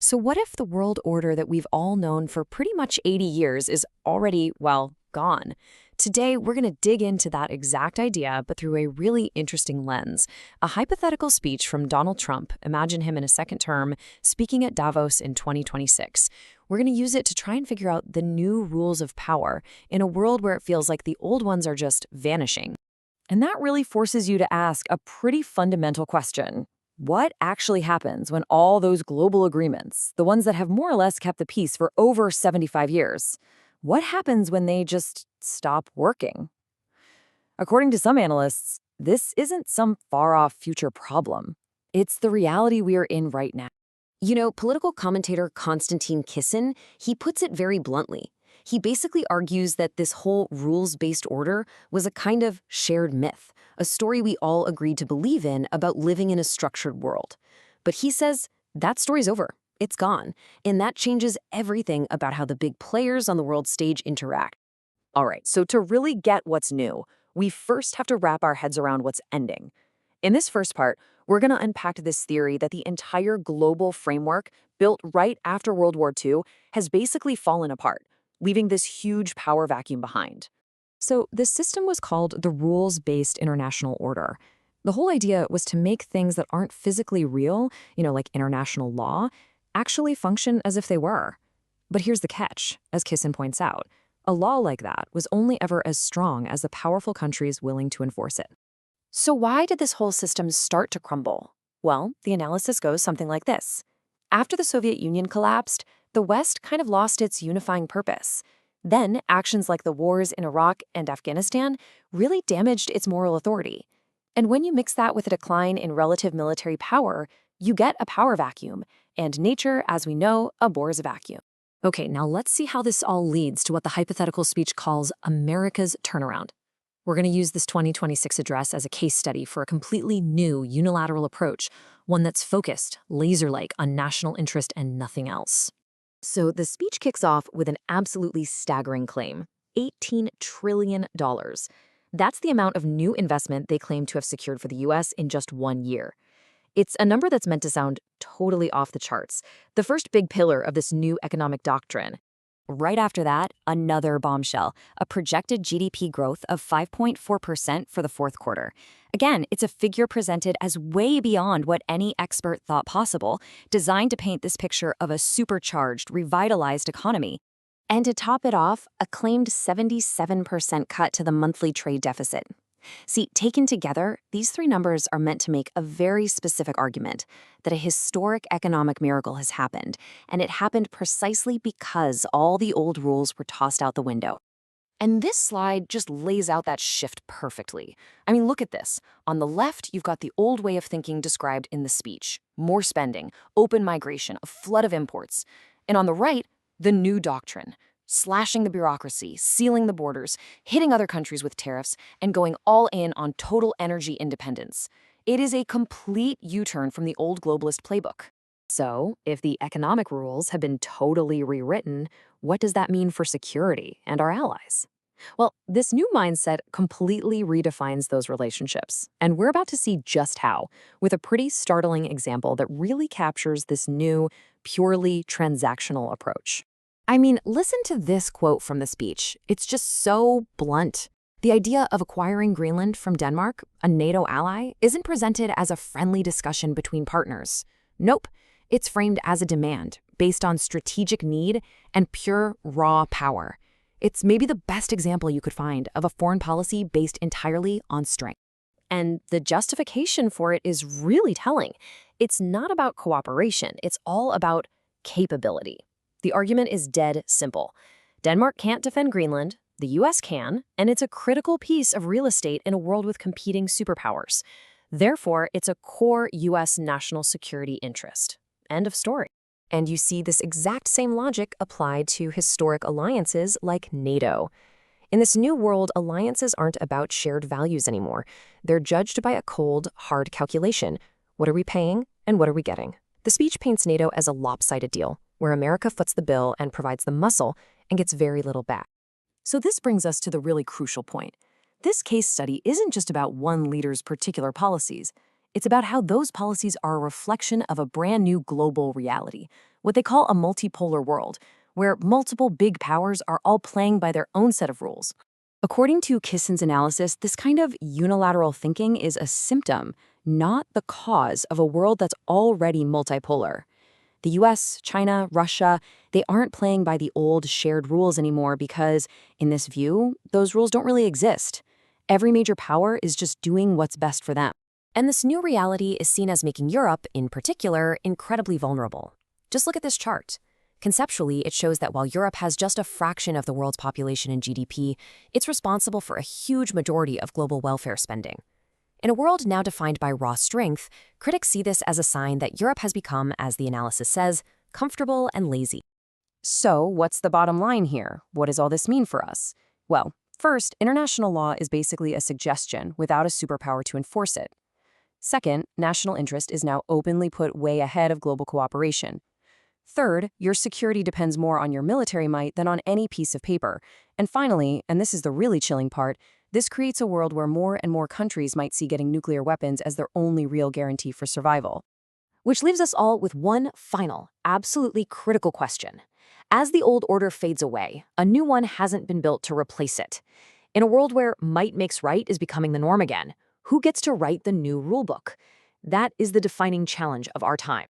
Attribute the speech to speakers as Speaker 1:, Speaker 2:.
Speaker 1: So, what if the world order that we've all known for pretty much 80 years is already, well, gone? Today, we're going to dig into that exact idea, but through a really interesting lens. A hypothetical speech from Donald Trump, imagine him in a second term, speaking at Davos in 2026. We're going to use it to try and figure out the new rules of power in a world where it feels like the old ones are just vanishing. And that really forces you to ask a pretty fundamental question. What actually happens when all those global agreements, the ones that have more or less kept the peace for over 75 years, what happens when they just stop working? According to some analysts, this isn't some far-off future problem. It's the reality we are in right now. Political commentator Konstantin Kisin, he puts it very bluntly. He basically argues that this whole rules-based order was a kind of shared myth, a story we all agreed to believe in about living in a structured world. But he says that story's over. It's gone. And that changes everything about how the big players on the world stage interact. All right, so to really get what's new, we first have to wrap our heads around what's ending. In this first part, we're going to unpack this theory that the entire global framework built right after World War II has basically fallen apart, leaving this huge power vacuum behind. So this system was called the rules-based international order. The whole idea was to make things that aren't physically real, like international law, actually function as if they were. But here's the catch, as Kisin points out. A law like that was only ever as strong as the powerful countries willing to enforce it. So why did this whole system start to crumble? Well, the analysis goes something like this. After the Soviet Union collapsed, the West kind of lost its unifying purpose. Then, actions like the wars in Iraq and Afghanistan really damaged its moral authority. And when you mix that with a decline in relative military power, you get a power vacuum, and nature, as we know, abhors a vacuum. Okay, now let's see how this all leads to what the hypothetical speech calls America's turnaround. We're going to use this 2026 address as a case study for a completely new unilateral approach, one that's focused, laser-like, on national interest and nothing else. So the speech kicks off with an absolutely staggering claim, $18 trillion. That's the amount of new investment they claim to have secured for the U.S. in just 1 year. It's a number that's meant to sound totally off the charts, the first big pillar of this new economic doctrine. Right after that, another bombshell, a projected GDP growth of 5.4% for the fourth quarter. Again, it's a figure presented as way beyond what any expert thought possible, designed to paint this picture of a supercharged, revitalized economy. And to top it off, a claimed 77% cut to the monthly trade deficit. See, taken together, these three numbers are meant to make a very specific argument that a historic economic miracle has happened, and it happened precisely because all the old rules were tossed out the window. And this slide just lays out that shift perfectly. I mean, look at this. On the left, you've got the old way of thinking described in the speech. More spending, open migration, a flood of imports. And on the right, the new doctrine. Slashing the bureaucracy, sealing the borders, hitting other countries with tariffs, and going all in on total energy independence. It is a complete U-turn from the old globalist playbook. So, if the economic rules have been totally rewritten, what does that mean for security and our allies? Well, this new mindset completely redefines those relationships, and we're about to see just how, with a pretty startling example that really captures this new, purely transactional approach. I mean, listen to this quote from the speech. It's just so blunt. The idea of acquiring Greenland from Denmark, a NATO ally, isn't presented as a friendly discussion between partners. Nope, it's framed as a demand based on strategic need and pure, raw power. It's maybe the best example you could find of a foreign policy based entirely on strength. And the justification for it is really telling. It's not about cooperation, it's all about capability. The argument is dead simple. Denmark can't defend Greenland, the US can, and it's a critical piece of real estate in a world with competing superpowers. Therefore, it's a core US national security interest. End of story. And you see this exact same logic applied to historic alliances like NATO. In this new world, alliances aren't about shared values anymore. They're judged by a cold, hard calculation. What are we paying and what are we getting? The speech paints NATO as a lopsided deal, where America foots the bill and provides the muscle and gets very little back. So this brings us to the really crucial point. This case study isn't just about one leader's particular policies. It's about how those policies are a reflection of a brand new global reality, what they call a multipolar world, where multiple big powers are all playing by their own set of rules. According to Kissin's analysis, this kind of unilateral thinking is a symptom, not the cause of a world that's already multipolar. The US, China, Russia, they aren't playing by the old shared rules anymore because, in this view, those rules don't really exist. Every major power is just doing what's best for them. And this new reality is seen as making Europe, in particular, incredibly vulnerable. Just look at this chart. Conceptually, it shows that while Europe has just a fraction of the world's population and GDP, it's responsible for a huge majority of global welfare spending. In a world now defined by raw strength, critics see this as a sign that Europe has become, as the analysis says, comfortable and lazy. So, what's the bottom line here? What does all this mean for us? Well, first, international law is basically a suggestion without a superpower to enforce it. Second, national interest is now openly put way ahead of global cooperation. Third, your security depends more on your military might than on any piece of paper. And finally, and this is the really chilling part, this creates a world where more and more countries might see getting nuclear weapons as their only real guarantee for survival. Which leaves us all with one final, absolutely critical question. As the old order fades away, a new one hasn't been built to replace it. In a world where might makes right is becoming the norm again, who gets to write the new rulebook? That is the defining challenge of our time.